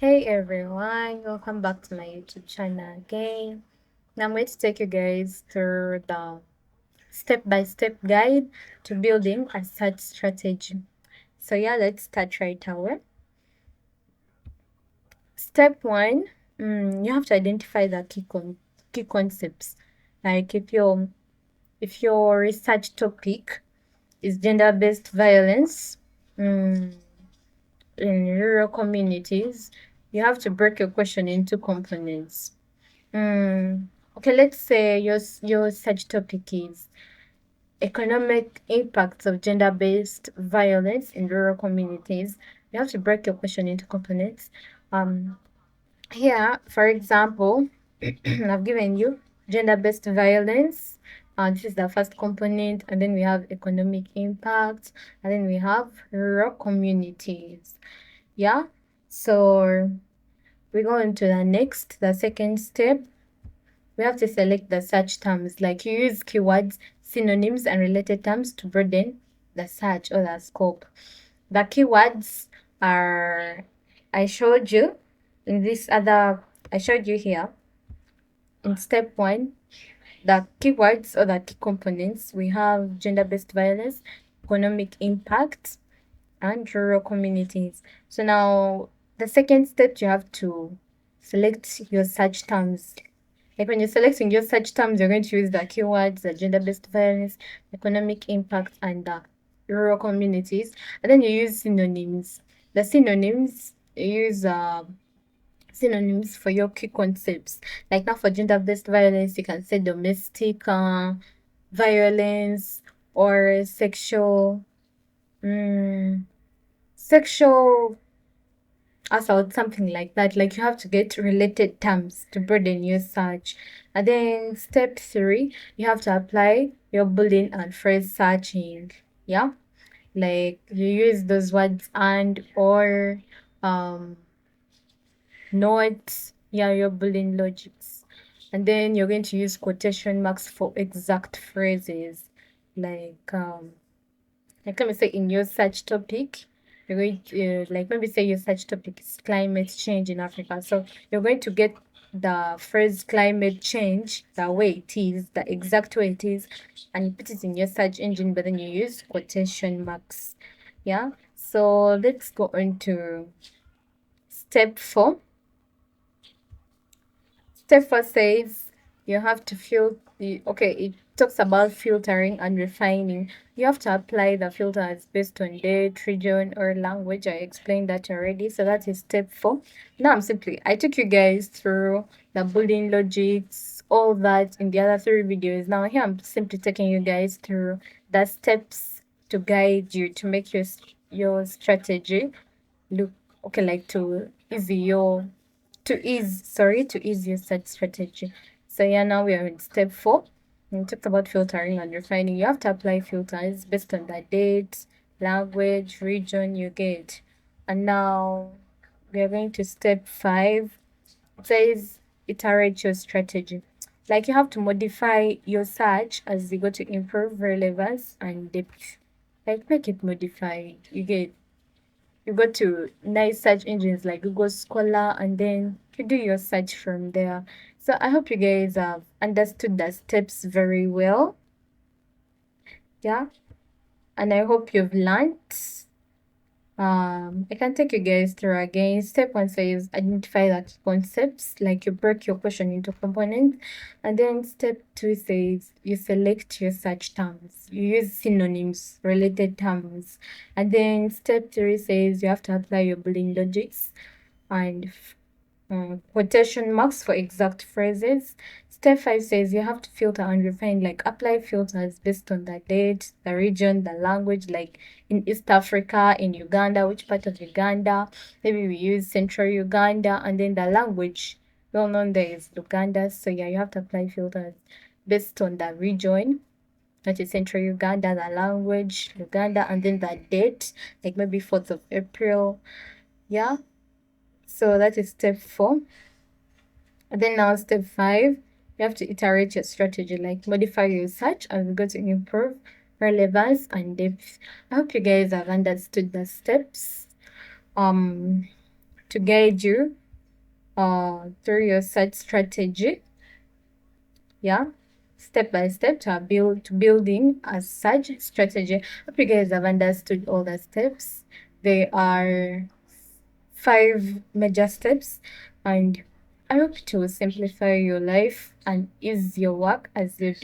Hey everyone, welcome back to my YouTube channel again. Now I'm going to take you guys through the step-by-step guide to building a search strategy. So yeah, let's start right away. Step one, you have to identify the key concepts. Like if your research topic is gender-based violence, mm, in rural communities, you have to break your question into components. Okay, let's say your search topic is economic impacts of gender-based violence in rural communities. You have to break your question into components. Um, Here, for example, I've given you gender-based violence. This is the first component, and then we have economic impact, and then we have rural communities. Yeah. So we go into the second step. We have to select the search terms, like you use keywords, synonyms, and related terms to broaden the search or the scope. The keywords are, I showed you in this other, I showed you here in step one, the keywords or the key components. We have gender-based violence, economic impact, and rural communities. So now the second step, you have to select your search terms. Like when you're selecting your search terms, you're going to use the keywords, the gender-based violence, economic impact, and the rural communities. And then you use synonyms. The synonyms, you use synonyms for your key concepts. Like now for gender-based violence, you can say domestic violence or sexual assault, something like that. Like you have to get related terms to broaden your search. And then step three, you have to apply your Boolean and phrase searching. Yeah, like you use those words and or um not, yeah, your Boolean logics. And then you're going to use quotation marks for exact phrases. Like like let me say in your search topic, you're going to like maybe say your search topic is climate change in Africa. So you're going to get the phrase climate change the way it is, the exact way it is, and you put it in your search engine, but then you use quotation marks. Yeah. So let's go on to step four. Step four says you have to okay, it talks about filtering and refining. You have to apply the filters based on date, region, or language. I explained that already. So that is step four. Now I took you guys through the Boolean logics, all that in the other three videos. Now here I'm simply taking you guys through the steps to guide you to make your strategy look okay, like to ease your search strategy. So yeah, now we are in step four. We talked about filtering and refining. You have to apply filters based on the date, language, region you get. And now we are going to step five. It says iterate your strategy. Like you have to modify your search as you go to improve relevance and depth. Like make it modified. You go to nice search engines like Google Scholar, and then you do your search from there. So I hope you guys have understood the steps very well. Yeah. And I hope you've learned. I can take you guys through again. Step one says identify the key concepts, like you break your question into components. And then step two says you select your search terms. You use synonyms, related terms. And then step three says you have to apply your Boolean logics and quotation marks for exact phrases. Step five says you have to filter and refine, like apply filters based on the date, the region, the language, like in East Africa, in Uganda, which part of Uganda. Maybe we use Central Uganda, and then the language, well known there is Luganda. So yeah, you have to apply filters based on the region, that is Central Uganda, the language, Uganda, and then the date, like maybe 4th of April. Yeah. So that is step four. And then now step five, you have to iterate your strategy, like modify your search as we go to improve relevance and depth. I hope you guys have understood the steps. Um to guide you through your search strategy. Yeah, step by step to building a search strategy. Hope you guys have understood all the steps. They are 5 major steps, and I hope to simplify your life and ease your work as you're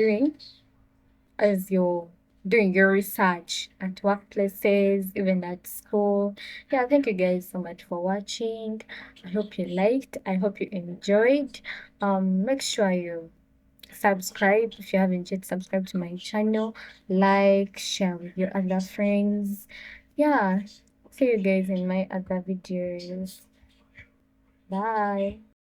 doing your research at workplaces, even at school. Yeah, thank you guys so much for watching. I hope you liked. I hope you enjoyed. Make sure you subscribe if you haven't yet subscribed to my channel. Like, share with your other friends. Yeah, see you guys in my other videos. Bye.